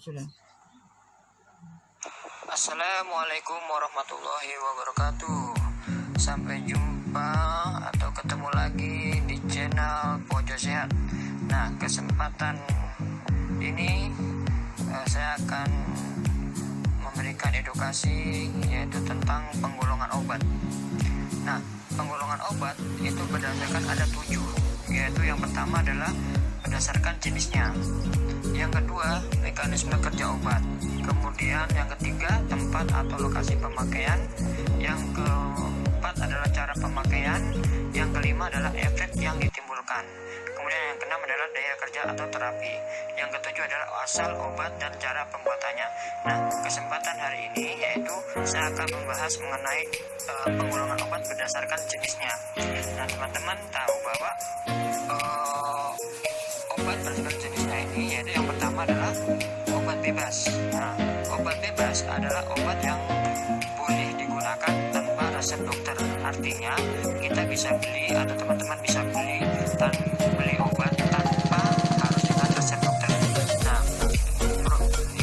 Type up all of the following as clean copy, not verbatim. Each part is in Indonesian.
sudah. Assalamualaikum warahmatullahi wabarakatuh. Sampai jumpa atau ketemu lagi di channel Pojok Sehat. Nah, kesempatan ini saya akan memberikan edukasi yaitu tentang penggolongan obat. Nah, penggolongan obat itu berdasarkan ada 7, yaitu yang pertama adalah berdasarkan jenisnya, yang kedua mekanisme kerja obat, kemudian yang ketiga tempat atau lokasi pemakaian, yang keempat adalah cara pemakaian, yang kelima adalah efek yang ditimbulkan, kemudian yang keenam adalah daya kerja atau terapi, yang ketujuh adalah asal obat dan cara pembuatannya. Nah, kesempatan hari ini yaitu saya akan membahas mengenai penggolongan obat berdasarkan jenisnya. Nah, teman-teman tahu bahwa obat berdasarkan jenisnya ini yaitu yang pertama adalah obat bebas. Nah, obat bebas adalah obat yang boleh digunakan tanpa resep dokter. Artinya kita bisa beli atau teman-teman bisa beli obat tanpa harus dengan resep dokter. Nah,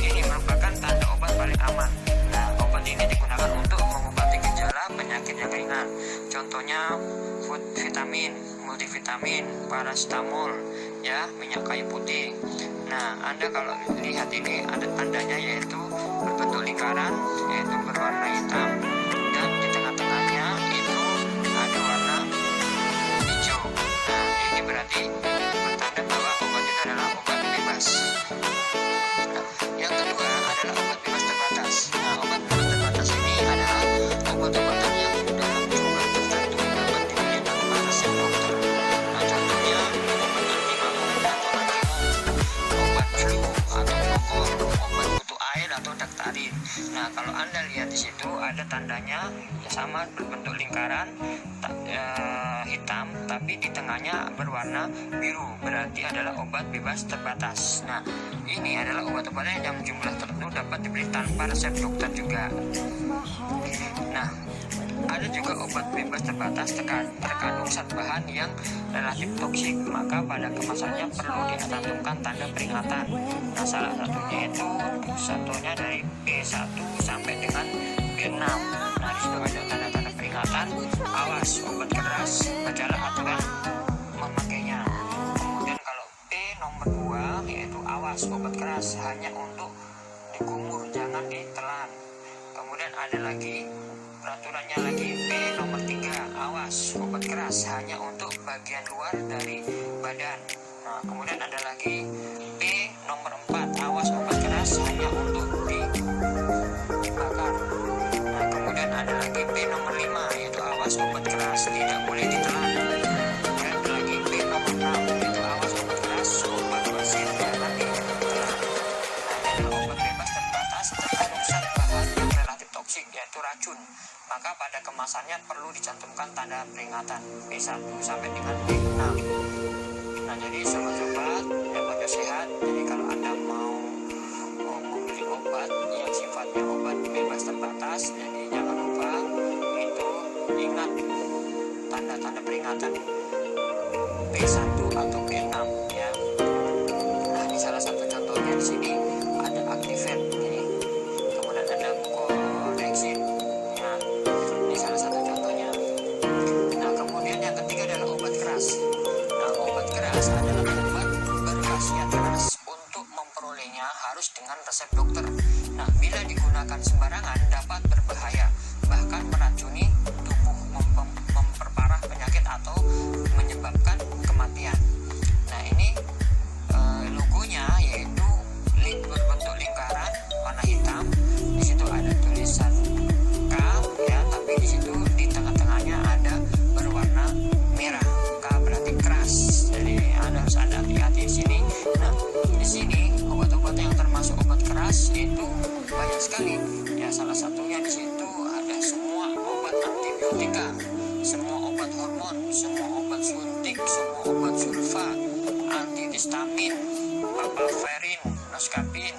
ini merupakan tanda obat paling aman. Nah, obat ini digunakan untuk mengobati gejala penyakit yang ringan. Contohnya vitamin, multivitamin, paracetamol, ya, minyak kayu putih. Nah, Anda kalau lihat ini ada tandanya yaitu berbentuk lingkaran, yaitu berwarna hitam, dan di tengah-tengahnya itu ada warna hijau. Nah, ini berarti bertanda bahwa obat itu adalah obat bebas. Nah, yang kedua adalah obat bebas terbatas. Nah, obat bebas terbatas ini adalah obat-obatan yang dalam jumlah tertentu dapat dibeli tanpa resep dokter. Nah, contohnya obat anti atau obat flu atau pokok, obat kutu air atau daktarin. Nah, kalau Anda lihat di situ ada tandanya ya sama, berbentuk lingkaran hitam, tapi di tengahnya berwarna biru, berarti adalah obat bebas terbatas. Nah, ini adalah obat-obatan yang jumlah tertentu dapat dibeli tanpa resep dokter juga. Nah, ada juga obat bebas terbatas terkandung zat bahan yang relatif toksik, maka pada kemasannya perlu dicantumkan tanda peringatan. Nah, salah satunya dari B1 sampai dengan B6. Nah, di situ ada tanda-tanda peringatan, awas obat keras, bacalah aturan memakainya. Kemudian kalau B nomor 2 yaitu awas obat keras hanya untuk dikumur, jangan ditelan. Kemudian ada lagi peraturannya lagi B nomor 3, awas obat keras hanya untuk bagian luar dari badan. Nah, kemudian ada lagi B nomor 4, awas obat keras hanya untuk dibakar. Nah, kemudian ada lagi B nomor 5 yaitu awas obat keras tidak boleh ditelan. Dan ada lagi B nomor 6 yaitu awas obat keras obat pasir jangan ditelan. Nah, ini adalah obat bebas terbatas terkandung zat bahan yang relatif toksik yaitu racun, maka pada kemasannya perlu dicantumkan tanda peringatan B1 sampai dengan B6. Nah, jadi sobat-sobat yang Pojok Sehat, jadi kalau Anda mau membeli obat yang sifatnya obat bebas terbatas, jadi jangan lupa itu ingat tanda-tanda peringatan B1 atau B6 ya. Nah, ini salah satu contohnya di sini ada Activate ini. Kemudian ada Corexin. Nah, ini salah satu contohnya. Nah, kemudian yang ketiga adalah obat keras. Nah, obat keras adalah obat berkhasiat keras. Untuk memperolehnya harus dengan resep dokter. Nah, bila digunakan sembarangan dapat berbahaya, bahkan meracuni tubuh, memperparah penyakit atau menyebabkan kematian. Nah, ini logonya yaitu berbentuk lingkaran warna hitam. Di situ ada tulisan K ya, tapi di situ di tengah-tengahnya ada berwarna merah. K berarti keras. Jadi Anda harus ada hati-hati di sini. Nah, di sini obat-obat yang termasuk obat keras itu banyak sekali. Ya, salah satunya di situ ada semua obat antibiotika, semua obat hormon, semua obat suntik, semua obat sulfa, antihistamin, papaverin, noscapin,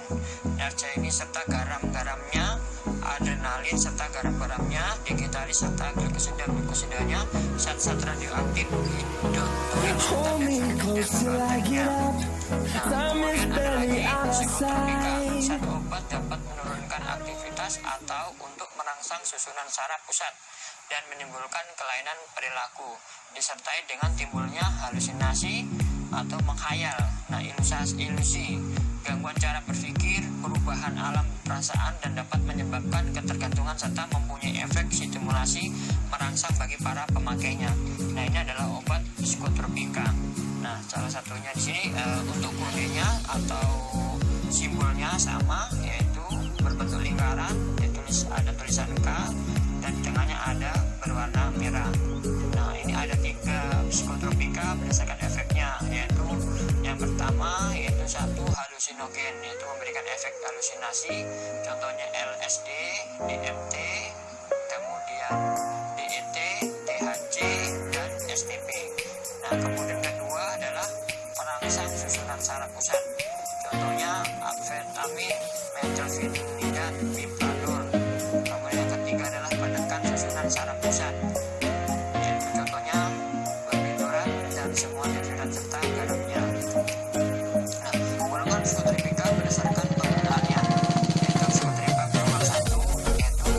narcainin serta garam-garamnya, adrenalin serta garam-garamnya, digitalis serta glikosidanya, zat-zat radioaktif, hidroturin serta dan Nah, kemudian ada lagi psikotropika. Satu obat dapat menurunkan aktivitas atau untuk merangsang susunan saraf pusat dan menimbulkan kelainan perilaku, disertai dengan timbulnya halusinasi atau menghayal. Nah, ilusi, gangguan cara berpikir, perubahan alam perasaan, dan dapat menyebabkan ketergantungan serta mempunyai efek stimulasi merangsang bagi para pemakainya. Nah, ini adalah obat psikotropika. Nah, salah satunya di sini untuk kodenya atau simbolnya sama, yaitu berbentuk lingkaran, ada tulisan K, dan di tengahnya ada berwarna merah. Nah, ini ada 3 psikotropika berdasarkan efeknya, yaitu yang pertama yaitu 1 halusinogen, yaitu memberikan efek halusinasi, contohnya LSD, DMT, kemudian DET, THC, dan STP. Nah, kemudian kedua adalah perangsang susunan saraf pusat, contohnya amfetamin, metylphenidate, dan bipradol. Kemudian yang ketiga adalah penekan susunan saraf pusat, yaitu contohnya barbiturat dan semua derivat serta garamnya. Nah, golongan psikotropika berdasarkan penggunaannya, yaitu psikotropika golongan 1 yaitu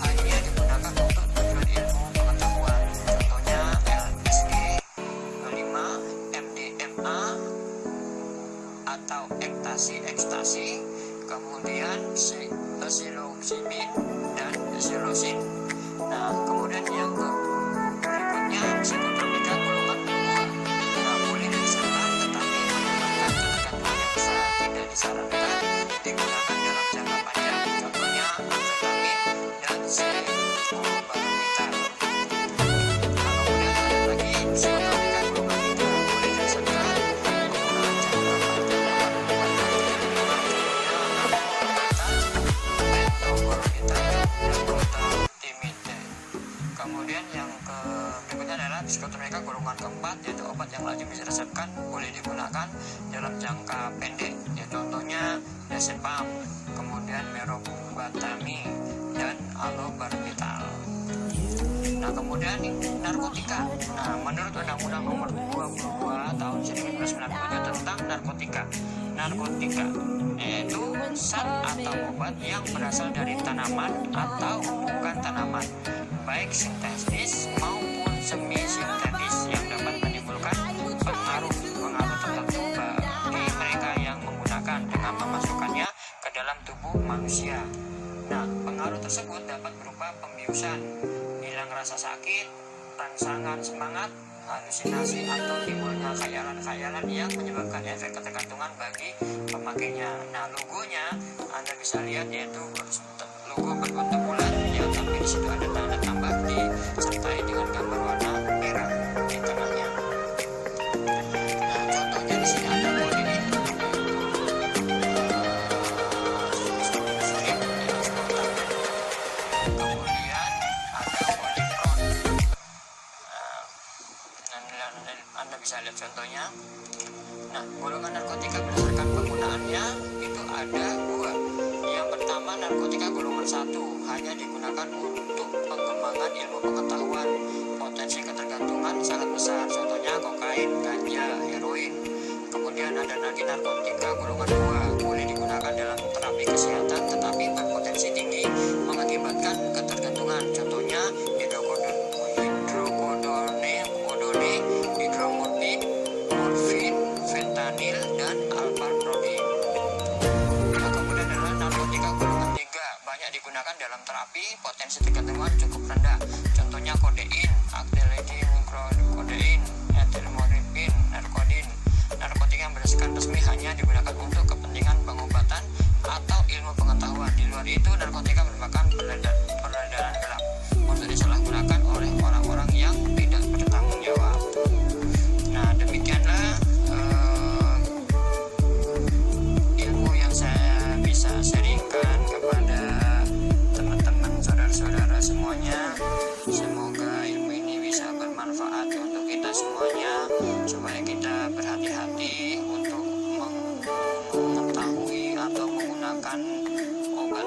hanya digunakan untuk tujuan ilmu pengetahuan, contohnya LSD, 5, MDMA atau ekstasi, kemudian psilocybin dan psilocin. Nah, kemudian yang berikutnya psikotropika golongan 2. Nah, boleh diserahkan tetapi menyebabkan ketergantungan yang besar, tidak disarankan digunakan dalam jangka panjang, contohnya amfetamin dan psikobarbital. Nah, kemudian ada lagi psikotropika golongan 3, boleh diserahkan penggunaan jangka panjang Kemudian yang berikutnya adalah psikotropika golongan keempat, yaitu obat yang lazim diresepkan, boleh digunakan dalam jangka pendek, ya contohnya diazepam, kemudian merobatamine dan alobarbital. Nah, kemudian narkotika. Nah, menurut Undang-Undang Nomor 22 Tahun 1990 tentang narkotika yaitu zat atau obat yang berasal dari tanaman atau bukan tanaman, baik sintetis maupun semi sintetis, yang dapat menimbulkan pengaruh tertentu bagi mereka yang menggunakan dengan memasukkannya ke dalam tubuh manusia. Nah, pengaruh tersebut dapat berupa pembiusan, hilang rasa sakit, rangsangan semangat, halusinasi, atau timbulnya khayalan-khayalan yang menyebabkan efek ketergantungan bagi pemakainya. Nah, logonya Anda bisa lihat, yaitu logo berbentuk bulat, ya, tapi di situ ada tanda tambah disertai dengan gambar warna merah di tengahnya. Nah, contohnya di sini ada kodein, kemudian ada polipron. Anda bisa lihat contohnya. Nah, golongan narkotika berdasarkan penggunaannya itu ada 2. Yang pertama, narkotika golongan 1 hanya digunakan untuk pengembangan ilmu pengetahuan, potensi ketergantungan sangat besar, contohnya kokain, ganja, heroin. Kemudian ada lagi narkotika golongan 2, boleh digunakan dalam terapi kesehatan tetapi berpotensi tinggi mengakibatkan ketergantungan, contohnya hidrokodone, hidromorfin, morfin, fentanyl, dan alpaprodin. Nah, kemudian adalah narkotika golongan 3, banyak digunakan dalam terapi, potensi tergantungan cukup rendah, contohnya kodein, acetylcholine, kodein, ethylmorphine, narkodin. Narkotika yang berdasarkan resmi hanya digunakan untuk kepentingan pengobatan atau ilmu pengetahuan. Di luar itu, narkotika merupakan peredaran gelap untuk disalahgunakan oleh orang-orang yang tidak bertanggung jawab. Nah, demikianlah ilmu yang saya bisa sharingkan kepada teman-teman, saudara-saudara semuanya. Semoga ilmu ini bisa bermanfaat untuk kita semuanya, supaya kita berhati-hati untuk mengetahui atau menggunakan obat.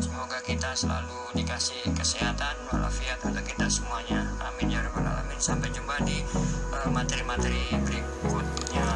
Semoga kita kita selalu dikasih kesehatan walafiat untuk kita semuanya. Amin ya rabbal alamin. Sampai jumpa di materi-materi berikutnya.